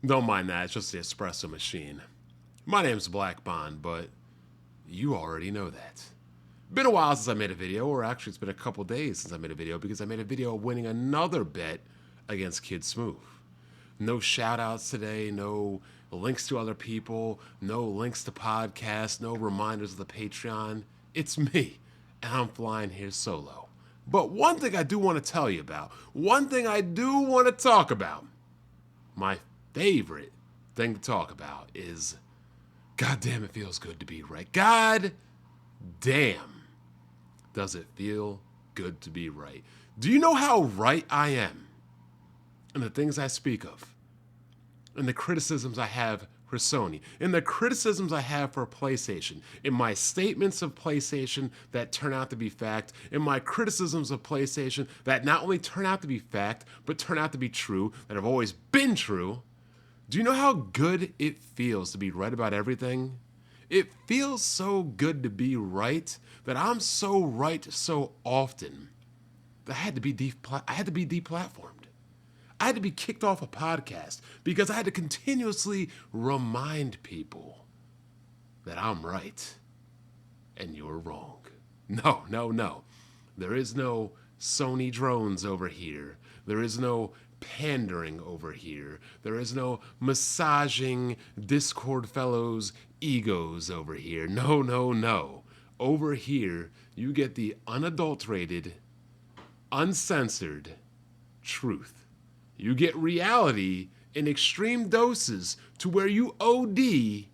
Don't mind that, it's just the espresso machine. My name's Black Bond, but you already know that. Been a while since I made a video, or actually it's been a couple days since I made a video because I made a video winning another bet against Kid Smooth. No shout outs today, no links to other people, no links to podcasts, no reminders of the Patreon. It's me, and I'm flying here solo. But one thing I do want to tell you about, one thing I do want to talk about, my favorite thing to talk about is, God damn, it feels good to be right. God damn, does it feel good to be right. Do you know how right I am in the things I speak of, in the criticisms I have for Sony, in the criticisms I have for PlayStation, in my statements of PlayStation that turn out to be fact, in my criticisms of PlayStation that not only turn out to be fact, but turn out to be true, that have always been true? Do you know how good it feels to be right about everything? It feels so good to be right that I'm so right so often that I had to be deplatformed. I had to be kicked off a podcast because I had to continuously remind people that I'm right and you're wrong. No, no, no. There is no Sony drones over here. There is no pandering over here. There is no massaging Discord fellows' egos over here. No, no, no. Over here, you get the unadulterated, uncensored truth. You get reality in extreme doses to where you OD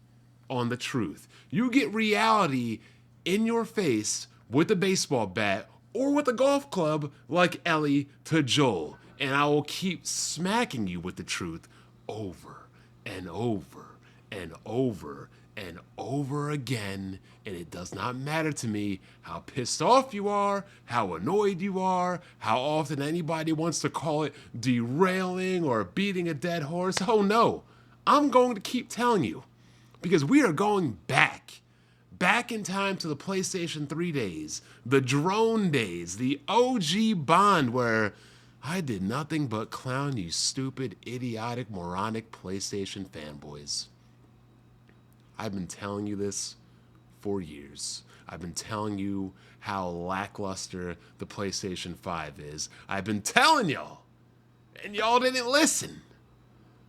on the truth. You get reality in your face with a baseball bat or with a golf club like Ellie to Joel. And I will keep smacking you with the truth over and over and over and over again. And it does not matter to me how pissed off you are, how annoyed you are, how often anybody wants to call it derailing or beating a dead horse. Oh no, I'm going to keep telling you because we are going back in time to the PlayStation 3 days, the drone days, the OG Bond where I did nothing but clown you stupid, idiotic, moronic PlayStation fanboys. I've been telling you this for years. I've been telling you how lackluster the PlayStation 5 is. I've been telling y'all, and y'all didn't listen.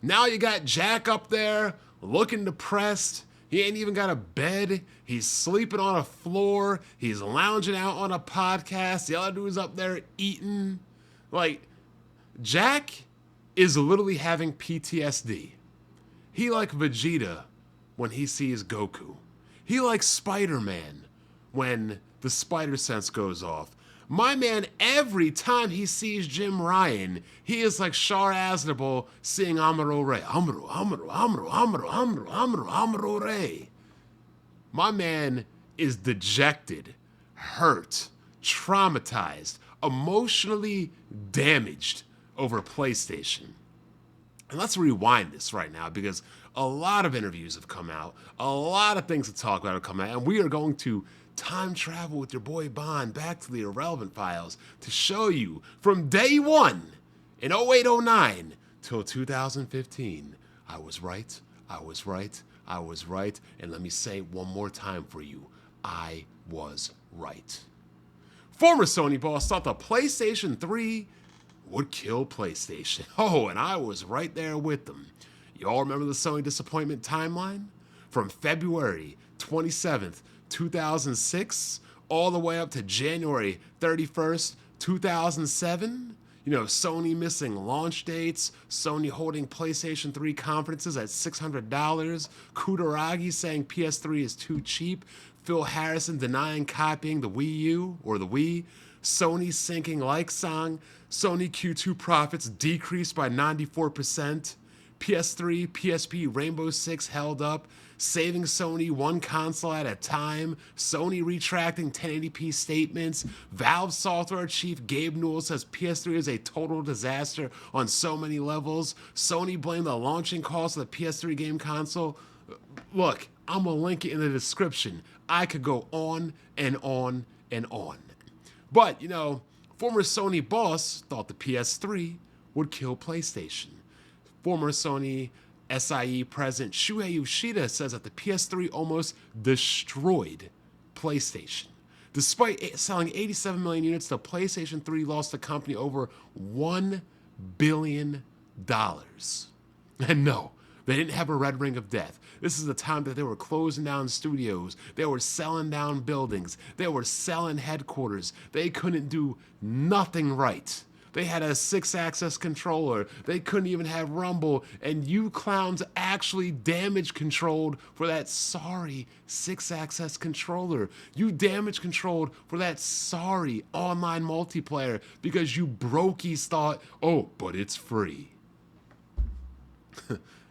Now you got Jack up there looking depressed. He ain't even got a bed. He's sleeping on a floor. He's lounging out on a podcast. The other dude's up there eating. Like, Jack is literally having PTSD. He like Vegeta when he sees Goku. He likes Spider-Man when the spider sense goes off. My man, every time he sees Jim Ryan, he is like Shar Aznavour seeing Amuro Ray. Amuro Ray. My man is dejected, hurt, traumatized, emotionally damaged over PlayStation. And let's rewind this right now because a lot of interviews have come out, a lot of things to talk about have come out, and we are going to time travel with your boy Bond back to the Irrelevant Files to show you from day one in 0809 till 2015. I was right, I was right, I was right, and let me say it one more time for you. I was right. Former Sony boss thought the PlayStation 3 would kill PlayStation. Oh, and I was right there with them. Y'all remember the Sony disappointment timeline? From February 27th, 2006, all the way up to January 31st, 2007? You know, Sony missing launch dates, Sony holding PlayStation 3 conferences at $600, Kutaragi saying PS3 is too cheap, Phil Harrison denying copying the Wii U or the Wii, Sony sinking like song, Sony Q2 profits decreased by 94%, PS3, PSP, Rainbow Six held up, saving Sony one console at a time, Sony retracting 1080p statements, Valve software chief Gabe Newell says PS3 is a total disaster on so many levels, Sony blamed the launching cost of the PS3 game console. Look, I'm gonna link it in the description. I could go on and on and on. But, you know, former Sony boss thought the PS3 would kill PlayStation. Former Sony SIE president Shuhei Yoshida says that the PS3 almost destroyed PlayStation. Despite selling 87 million units, the PlayStation 3 lost the company over $1 billion. And no, they didn't have a red ring of death. This is the time that they were closing down studios. They were selling down buildings. They were selling headquarters. They couldn't do nothing right. They had a 6-axis controller. They couldn't even have Rumble. And you clowns actually damage controlled for that sorry 6-axis controller. You damage controlled for that sorry online multiplayer because you brokies thought, oh, but it's free.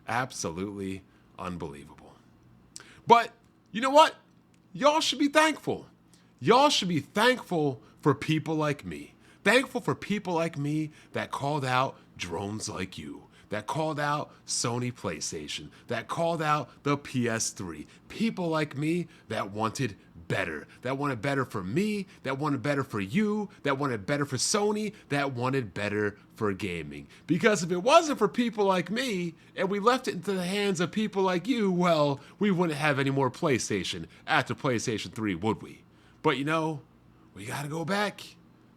Absolutely unbelievable. But you know what? Y'all should be thankful. Y'all should be thankful for people like me. Thankful for people like me that called out drones like you, that called out Sony PlayStation, that called out the PS3. People like me that wanted better for me, that wanted better for you, that wanted better for Sony, that wanted better for gaming. Because if it wasn't for people like me and we left it into the hands of people like you, well, we wouldn't have any more PlayStation after PlayStation 3, would we? But you know, we gotta go back.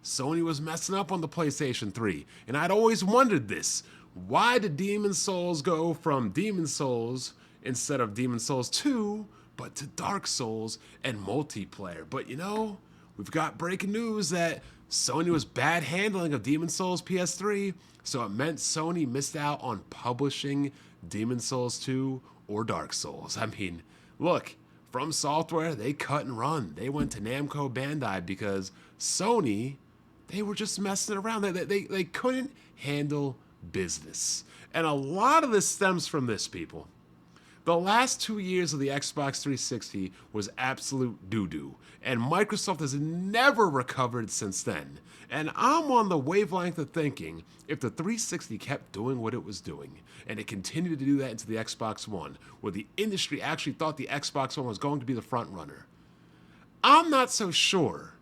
Sony was messing up on the PlayStation 3, and I'd always wondered this. Why did Demon's Souls go from Demon's Souls instead of Demon's Souls 2, but to Dark Souls and multiplayer? But you know, we've got breaking news that Sony was bad handling of Demon's Souls PS3, so it meant Sony missed out on publishing Demon's Souls 2 or Dark Souls. I mean, look, From Software, they cut and run. They went to Namco Bandai because Sony, they were just messing around. They couldn't handle business. And a lot of this stems from this, people. The last 2 years of the Xbox 360 was absolute doo-doo. And Microsoft has never recovered since then. And I'm on the wavelength of thinking, if the 360 kept doing what it was doing, and it continued to do that into the Xbox One, where the industry actually thought the Xbox One was going to be the front runner, I'm not so sure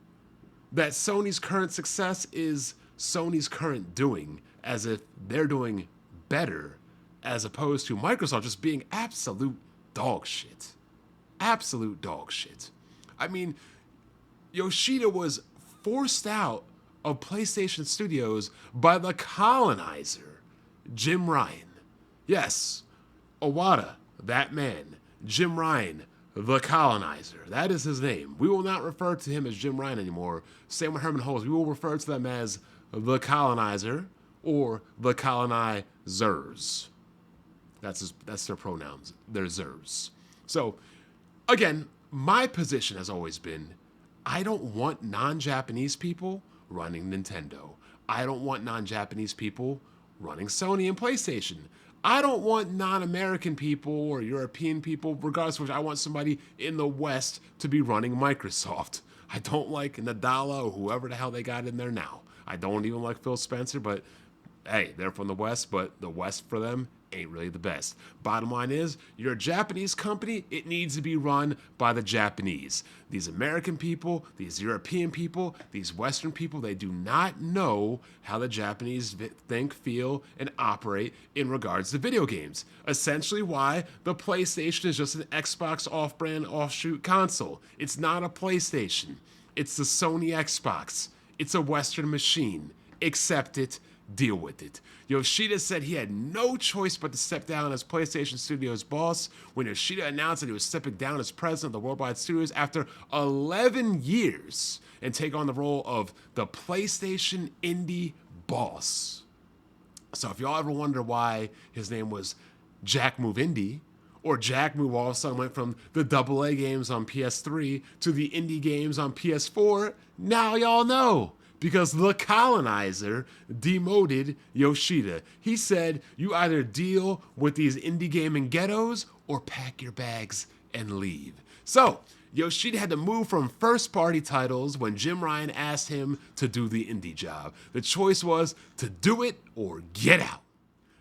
that Sony's current success is Sony's current doing, as if they're doing better, as opposed to Microsoft just being absolute dog shit. Absolute dog shit. I mean, Yoshida was forced out of PlayStation Studios by the colonizer, Jim Ryan. Yes, Owada, that man. Jim Ryan, the colonizer. That is his name. We will not refer to him as Jim Ryan anymore. Same with Herman Holmes. We will refer to them as the colonizer or the colonizers. That's their pronouns. They're Zers. So, again, my position has always been, I don't want non-Japanese people running Nintendo. I don't want non-Japanese people running Sony and PlayStation. I don't want non-American people or European people, regardless of which, I want somebody in the West to be running Microsoft. I don't like Nadella or whoever the hell they got in there now. I don't even like Phil Spencer, but hey, they're from the West, but the West for them ain't really the best. Bottom line is, you're a Japanese company, it needs to be run by the Japanese. These American people, these European people, these Western people, they do not know how the Japanese think, feel, and operate in regards to video games. Essentially why the PlayStation is just an Xbox off-brand offshoot console. It's not a PlayStation. It's the Sony Xbox. It's a Western machine. Accept it. Deal with it. Yoshida said he had no choice but to step down as PlayStation Studios boss when Yoshida announced that he was stepping down as president of the Worldwide Studios after 11 years and take on the role of the PlayStation Indie boss. So if y'all ever wonder why his name was Jack Move Indie, or Jack Move all of a sudden went from the AA games on PS3 to the indie games on PS4, now y'all know. Because the colonizer demoted Yoshida. He said, you either deal with these indie gaming ghettos or pack your bags and leave. So, Yoshida had to move from first-party titles when Jim Ryan asked him to do the indie job. The choice was to do it or get out.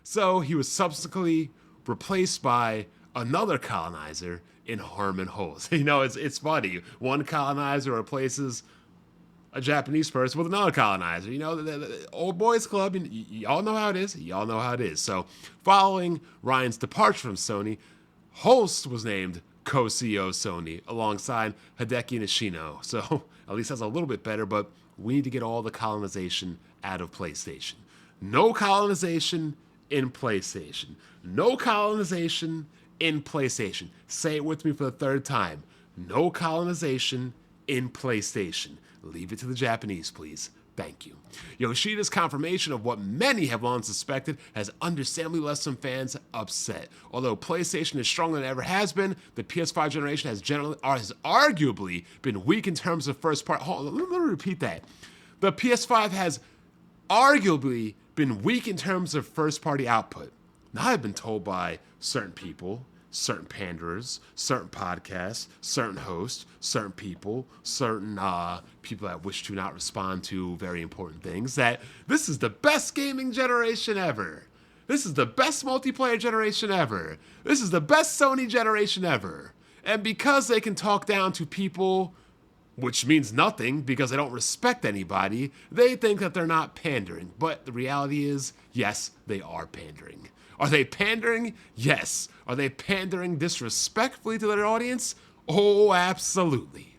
So, he was subsequently replaced by another colonizer in Herman Holmes. You know, it's funny. One colonizer replaces a Japanese person with another colonizer. You know, the old boys club, y'all know how it is. Y'all know how it is. So following Ryan's departure from Sony, Holst was named co-CEO of Sony alongside Hideki Nishino. So at least that's a little bit better, but we need to get all the colonization out of PlayStation. No colonization in PlayStation. No colonization in PlayStation. Say it with me for the third time. No colonization in PlayStation. Leave it to the Japanese, please. Thank you. Yoshida's confirmation of what many have long suspected has understandably left some fans upset. Although PlayStation is stronger than it ever has been, the PS5 generation has arguably been weak in terms of first party. Hold on, let me repeat that. The PS5 has arguably been weak in terms of first party output. Now I've been told by certain people, certain panderers, certain podcasts, certain hosts, certain people, certain people that wish to not respond to very important things, that this is the best gaming generation ever. This is the best multiplayer generation ever. This is the best Sony generation ever. And because they can talk down to people, which means nothing because they don't respect anybody, they think that they're not pandering. But the reality is, yes, they are pandering. Are they pandering? Yes. Are they pandering disrespectfully to their audience? Oh, absolutely.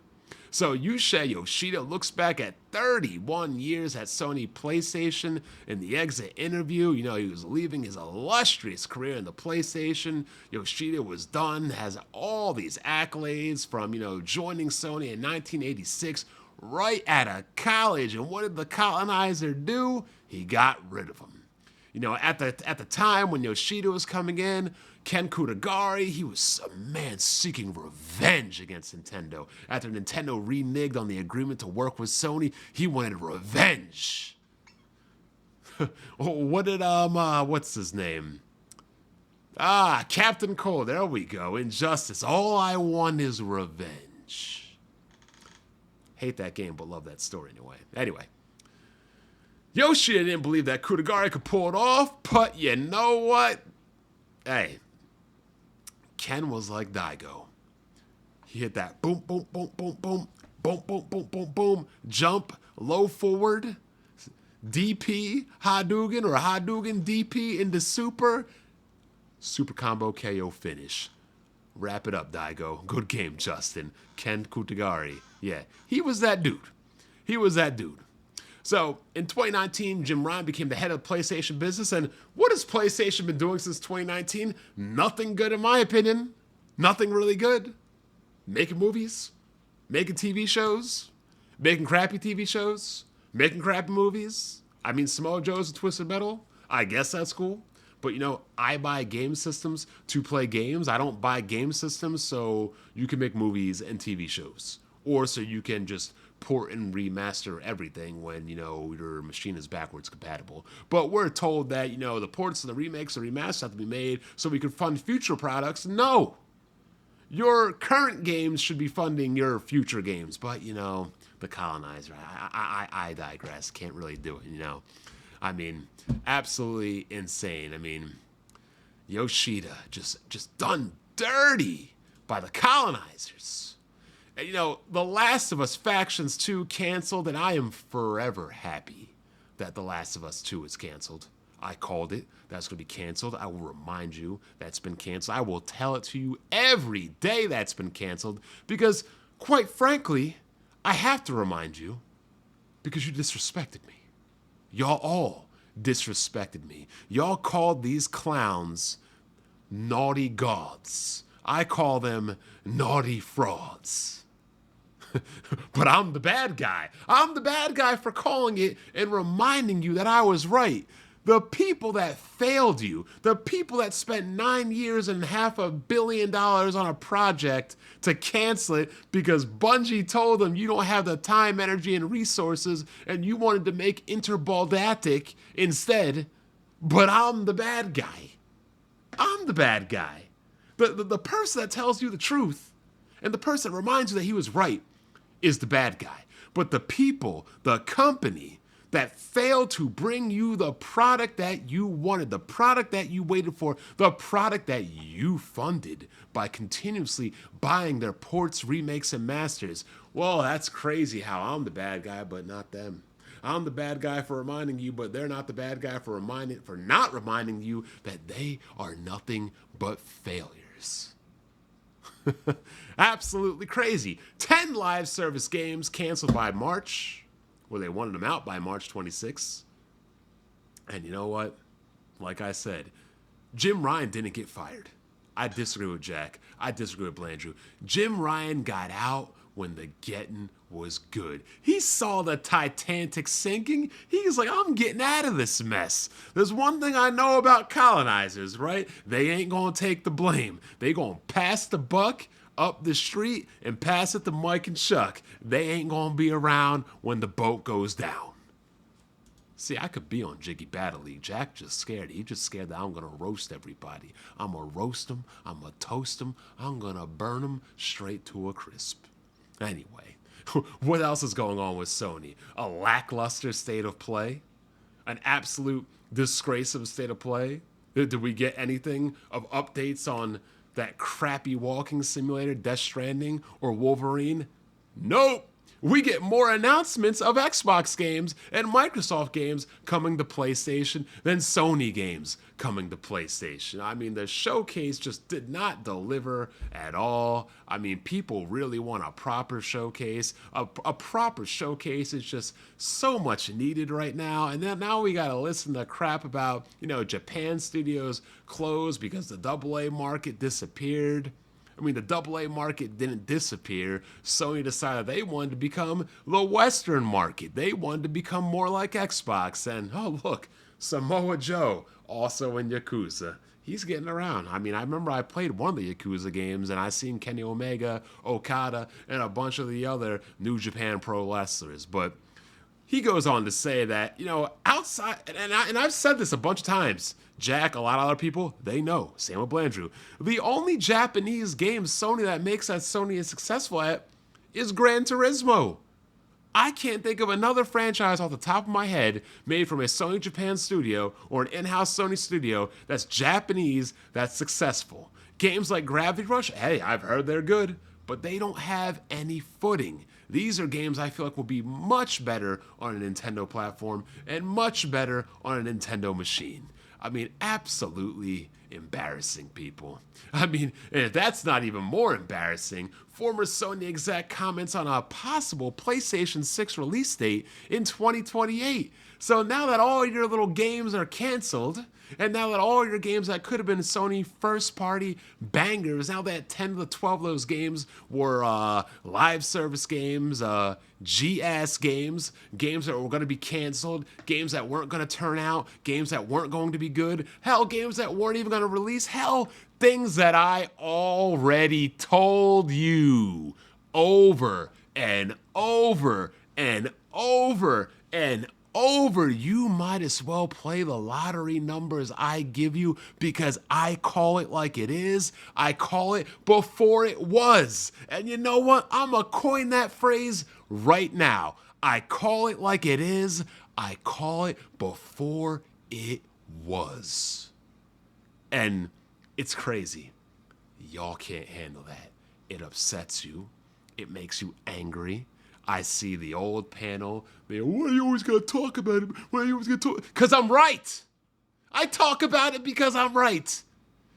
So Yoshida looks back at 31 years at Sony PlayStation. In the exit interview, you know, he was leaving his illustrious career in the PlayStation. Yoshida was done, has all these accolades from, you know, joining Sony in 1986 right out of college. And what did the colonizer do? He got rid of him. You know, at the time when Yoshida was coming in, Ken Kutagari, he was a man seeking revenge against Nintendo. After Nintendo reneged on the agreement to work with Sony, he wanted revenge. What did, what's his name? Captain Cole, there we go. Injustice, all I want is revenge. Hate that game, but love that story anyway. Anyway. Yoshida didn't believe that Kutagari could pull it off, but you know what? Hey, Ken was like Daigo. He hit that boom, boom, boom, boom, boom, boom, boom, boom, boom, boom, jump, low forward, DP, Hadouken, or Hadouken DP into super combo KO finish. Wrap it up, Daigo. Good game, Justin. Ken Kutagari. Yeah, he was that dude. He was that dude. So, in 2019, Jim Ryan became the head of PlayStation business, and what has PlayStation been doing since 2019? Nothing good in my opinion. Nothing really good. Making movies, making TV shows, making crappy TV shows, making crappy movies. I mean, Samoa Joe's and Twisted Metal. I guess that's cool. But, you know, I buy game systems to play games. I don't buy game systems so you can make movies and TV shows. Or so you can just port and remaster everything when, you know, your machine is backwards compatible. But we're told that, you know, the ports and the remakes and remasters have to be made so we can fund future products. No! Your current games should be funding your future games. But, you know, the colonizer, I digress. Can't really do it, you know. I mean, absolutely insane. I mean, Yoshida just done dirty by the colonizers. And, you know, The Last of Us Factions 2 canceled, and I am forever happy that The Last of Us 2 is canceled. I called it. That's going to be canceled. I will remind you that's been canceled. I will tell it to you every day that's been canceled because, quite frankly, I have to remind you because you disrespected me. Y'all all disrespected me. Y'all called these clowns naughty gods. I call them naughty frauds. But I'm the bad guy. I'm the bad guy for calling it and reminding you that I was right. The people that failed you, the people that spent 9 years and $500 million on a project to cancel it because Bungie told them you don't have the time, energy, and resources, and you wanted to make Interbaldatic instead. But I'm the bad guy. I'm the bad guy. The person that tells you the truth and the person that reminds you that he was right is the bad guy. But the people, the company, that failed to bring you the product that you wanted, the product that you waited for, the product that you funded by continuously buying their ports, remakes, and masters. Well, that's crazy how I'm the bad guy, but not them. I'm the bad guy for reminding you, but they're not the bad guy for not reminding you that they are nothing but failures. Absolutely crazy. 10 live service games canceled by March, where they wanted them out by March 26th. And you know what? Like I said, Jim Ryan didn't get fired. I disagree with Jack. I disagree with Blandrew. Jim Ryan got out when the getting was good. He saw the Titanic sinking. He's like, I'm getting out of this mess. There's one thing I know about colonizers, right? They ain't gonna take the blame. They gonna pass the buck up the street and pass it to Mike and Chuck. They ain't gonna be around when the boat goes down. See, I could be on Jiggy Battle League. Jack just scared. He just scared that I'm going to roast everybody. I'm going to roast them. I'm going to toast them. I'm going to burn them straight to a crisp. Anyway, what else is going on with Sony? A lackluster state of play? An absolute disgrace of a state of play? Did we get anything of updates on that crappy walking simulator, Death Stranding, or Wolverine? Nope. We get more announcements of Xbox games and Microsoft games coming to PlayStation than Sony games coming to PlayStation. I mean, the showcase just did not deliver at all. I mean, people really want a proper showcase. A proper showcase is just so much needed right now. And then now we got to listen to crap about, Japan studios closed because the AA market disappeared. I mean, the AA market didn't disappear. Sony decided they wanted to become the Western market. They wanted to become more like Xbox. And, oh, look, Samoa Joe, also in Yakuza. He's getting around. I mean, I remember I played one of the Yakuza games, and I seen Kenny Omega, Okada, and a bunch of the other New Japan Pro wrestlers. But he goes on to say that, outside, and I've said this a bunch of times, Jack, a lot of other people, they know, same with Blandrew, the only Japanese game Sony that makes that Sony is successful at is Gran Turismo. I can't think of another franchise off the top of my head made from a Sony Japan studio or an in-house Sony studio that's Japanese that's successful. Games like Gravity Rush, hey, I've heard they're good, but they don't have any footing. These are games I feel like will be much better on a Nintendo platform and much better on a Nintendo machine. I mean, absolutely embarrassing, people. I mean, if that's not even more embarrassing, former Sony exec comments on a possible PlayStation 6 release date in 2028. So now that all your little games are canceled, and now that all your games that could have been Sony first-party bangers, now that 10 to 12 of those games were live service games, GS games, games that were going to be canceled, games that weren't going to turn out, games that weren't going to be good, hell, games that weren't even going to release, hell, things that I already told you over and over and over and over. You might as well play the lottery numbers I give you because I call it like it is. I call it before it was. And you know what? I'm going to coin that phrase right now. I call it like it is. I call it before it was. And it's crazy. Y'all can't handle that. It upsets you. It makes you angry. I see the old panel. Why are you always going to talk about it? Why are you always going to talk? Because I'm right. I talk about it because I'm right.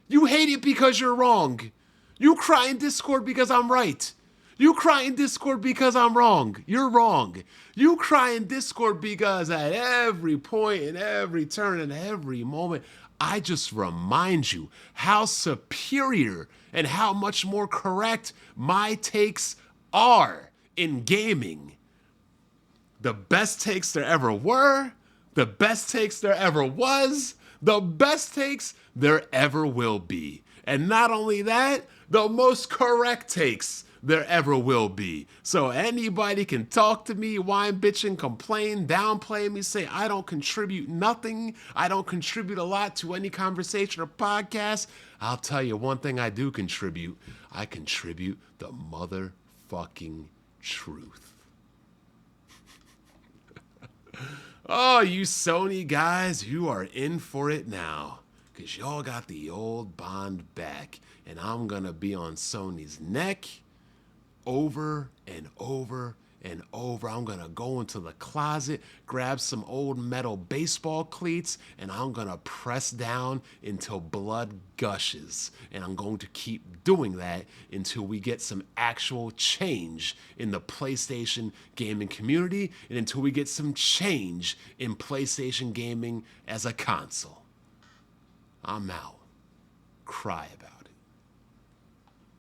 You hate it because you're wrong. You cry in Discord because I'm right. You cry in Discord because I'm wrong. You're wrong. You cry in Discord because at every point, in every turn, in every moment, I just remind you how superior and how much more correct my takes are in gaming. The best takes there ever were, the best takes there ever was, the best takes there ever will be. And not only that, the most correct takes there ever will be. So anybody can talk to me, whine, bitch, and complain, downplay me, say I don't contribute nothing, I don't contribute a lot to any conversation or podcast. I'll tell you one thing I do contribute. I contribute the motherfucking truth. Oh, you Sony guys, you are in for it now. Because y'all got the old Bond back. And I'm going to be on Sony's neck over and over and over. I'm going to go into the closet, grab some old metal baseball cleats, and I'm going to press down until blood gushes. And I'm going to keep doing that until we get some actual change in the PlayStation gaming community and until we get some change in PlayStation gaming as a console. I'm out. Cry about it.